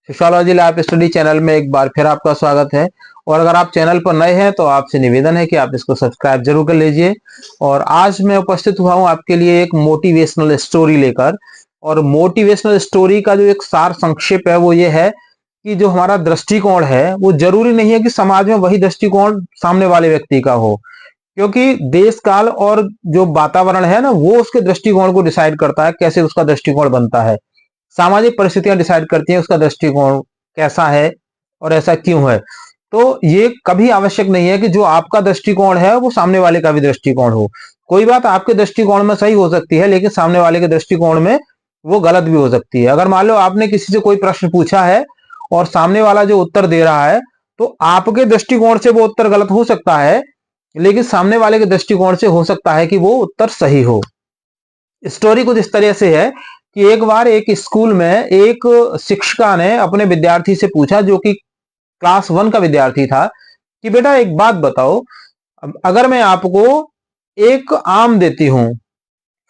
Sociology lab study channel में एक बार फिर आपका स्वागत है। और अगर आप चैनल पर नए हैं तो आपसे निवेदन है कि आप इसको सब्सक्राइब जरूर कर लीजिए। और आज मैं उपस्थित हुआ हूं आपके लिए एक मोटिवेशनल स्टोरी लेकर। और मोटिवेशनल स्टोरी का जो एक सार संक्षेप है वो ये है कि जो हमारा दृष्टिकोण है वो जरूरी नहीं है कि समाज में वही दृष्टिकोण सामने वाले व्यक्ति का हो, क्योंकि देश काल और जो वातावरण है ना वो उसके दृष्टिकोण को डिसाइड करता है, कैसे उसका दृष्टिकोण बनता है। सामाजिक परिस्थितियां डिसाइड करती हैं उसका दृष्टिकोण कैसा है और ऐसा क्यों है। तो ये कभी आवश्यक नहीं है कि जो आपका दृष्टिकोण है वो सामने वाले का भी दृष्टिकोण हो। कोई बात आपके दृष्टिकोण में सही हो सकती है लेकिन सामने वाले के दृष्टिकोण में वो गलत भी हो सकती है। अगर मान लो आपने किसी से कोई प्रश्न पूछा है और सामने वाला जो उत्तर दे रहा है तो आपके दृष्टिकोण से वो उत्तर गलत हो सकता है, लेकिन सामने वाले के दृष्टिकोण से हो सकता है कि वो उत्तर सही हो। स्टोरी कुछ इस तरह से है कि एक बार एक स्कूल में एक शिक्षिका ने अपने विद्यार्थी से पूछा, जो कि क्लास 1 का विद्यार्थी था, कि बेटा एक बात बताओ, अगर मैं आपको एक आम देती हूं,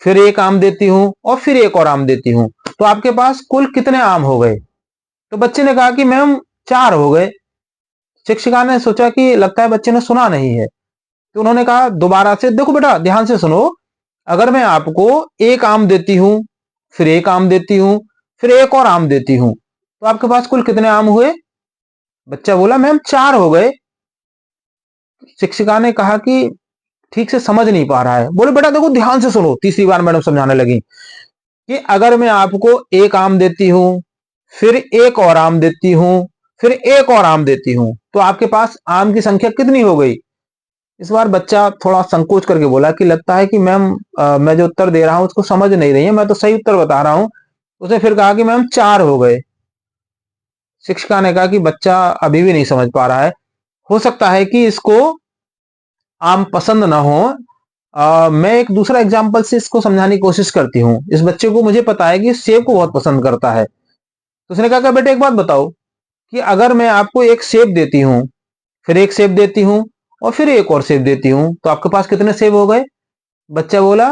फिर एक आम देती हूं और फिर एक और आम देती हूं, तो आपके पास कुल कितने आम हो गए? तो बच्चे ने कहा कि मैम 4 हो गए। शिक्षिका ने सोचा कि लगता है बच्चे ने सुना नहीं है, तो उन्होंने कहा दोबारा से, देखो बेटा ध्यान से सुनो, अगर मैं आपको एक आम देती हूं, फिर एक आम देती हूं, फिर एक और आम देती हूं, तो आपके पास कुल कितने आम हुए? बच्चा बोला मैम 4 हो गए। शिक्षिका ने कहा कि ठीक से समझ नहीं पा रहा है। बोले बेटा देखो ध्यान से सुनो, तीसरी बार मैडम समझाने लगी कि अगर मैं आपको एक आम देती हूं, फिर एक और आम देती हूं, फिर एक और आम देती हूं, तो आपके पास आम की संख्या कितनी हो गई? इस बार बच्चा थोड़ा संकोच करके बोला कि लगता है कि मैम मैं जो उत्तर दे रहा हूं उसको समझ नहीं रही है, मैं तो सही उत्तर बता रहा हूं। उसने फिर कहा कि मैम 4 हो गए। शिक्षिका ने कहा कि बच्चा अभी भी नहीं समझ पा रहा है, हो सकता है कि इसको आम पसंद ना हो। मैं एक दूसरा एग्जाम्पल से इसको समझाने की कोशिश करती हूँ। इस बच्चे को मुझे पता है कि सेब को बहुत पसंद करता है, तो उसने कहा कि बेटे एक बात बताओ कि अगर मैं आपको एक सेब देती हूँ, फिर एक सेब देती हूँ और फिर एक और सेब देती हूँ, तो आपके पास कितने सेब हो गए? बच्चा बोला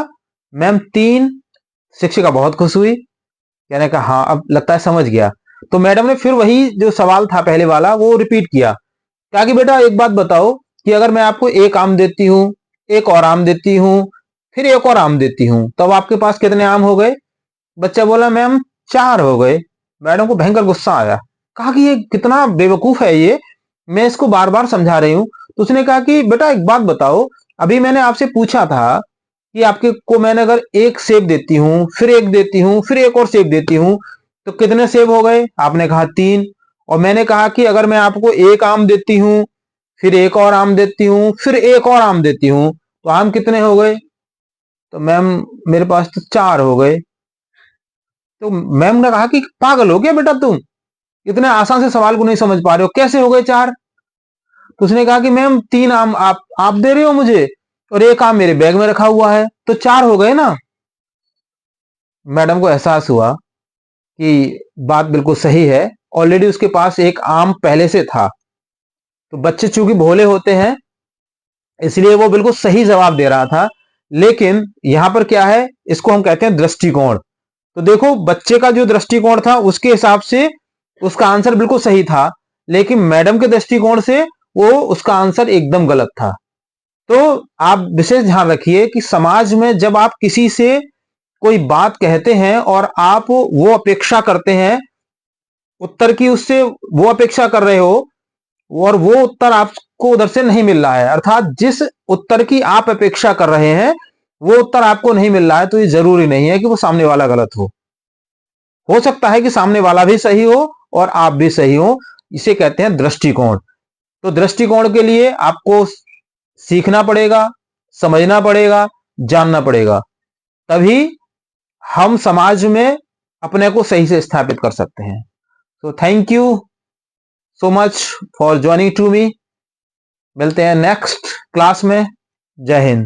मैम 3। शिक्षिका बहुत खुश हुई, कहने का हाँ अब लगता है समझ गया। तो मैडम ने फिर वही जो सवाल था पहले वाला वो रिपीट किया, कहा कि बेटा एक बात बताओ कि अगर मैं आपको एक आम देती हूँ, एक और आम देती हूँ, फिर एक और आम देती हूँ, तब आपके पास कितने आम हो गए? बच्चा बोला मैम 4 हो गए। मैडम को भयंकर गुस्सा आया, कहा कि ये कितना बेवकूफ है ये, मैं इसको बार बार समझा रही हूँ। तो उसने कहा कि बेटा एक बात बताओ, अभी मैंने आपसे पूछा था कि आपके को मैंने अगर एक सेब देती हूं, फिर एक देती हूं, फिर एक और सेब देती हूं, तो कितने सेब हो गए? आपने कहा 3। और मैंने कहा कि अगर मैं आपको एक आम देती हूं, फिर एक और आम देती हूं, फिर एक और आम देती हूं, तो आम कितने हो गए? तो मैम मेरे पास तो 4 हो गए। तो मैम ने कहा कि पागल हो गया बेटा तुम, इतने आसान से सवाल को नहीं समझ पा रहे हो, कैसे हो गए 4? तो उसने कहा कि मैम 3 आम आप दे रहे हो मुझे और एक आम मेरे बैग में रखा हुआ है, तो 4 हो गए ना। मैडम को एहसास हुआ कि बात बिल्कुल सही है, ऑलरेडी उसके पास एक आम पहले से था। तो बच्चे चूंकि भोले होते हैं इसलिए वो बिल्कुल सही जवाब दे रहा था, लेकिन यहां पर क्या है, इसको हम कहते हैं दृष्टिकोण। तो देखो बच्चे का जो दृष्टिकोण था उसके हिसाब से उसका आंसर बिल्कुल सही था, लेकिन मैडम के दृष्टिकोण से वो उसका आंसर एकदम गलत था। तो आप विशेष ध्यान रखिए कि समाज में जब आप किसी से कोई बात कहते हैं और आप वो अपेक्षा करते हैं उत्तर की, उससे वो अपेक्षा कर रहे हो और वो उत्तर आपको उधर से नहीं मिल रहा है, अर्थात जिस उत्तर की आप अपेक्षा कर रहे हैं वो उत्तर आपको नहीं मिल रहा है, तो ये जरूरी नहीं है कि वो सामने वाला गलत हो सकता है कि सामने वाला भी सही हो और आप भी सही हो। इसे कहते हैं दृष्टिकोण। तो दृष्टिकोण के लिए आपको सीखना पड़ेगा, समझना पड़ेगा, जानना पड़ेगा, तभी हम समाज में अपने को सही से स्थापित कर सकते हैं। तो thank you so much for joining to me. मिलते हैं नेक्स्ट क्लास में। जय हिंद।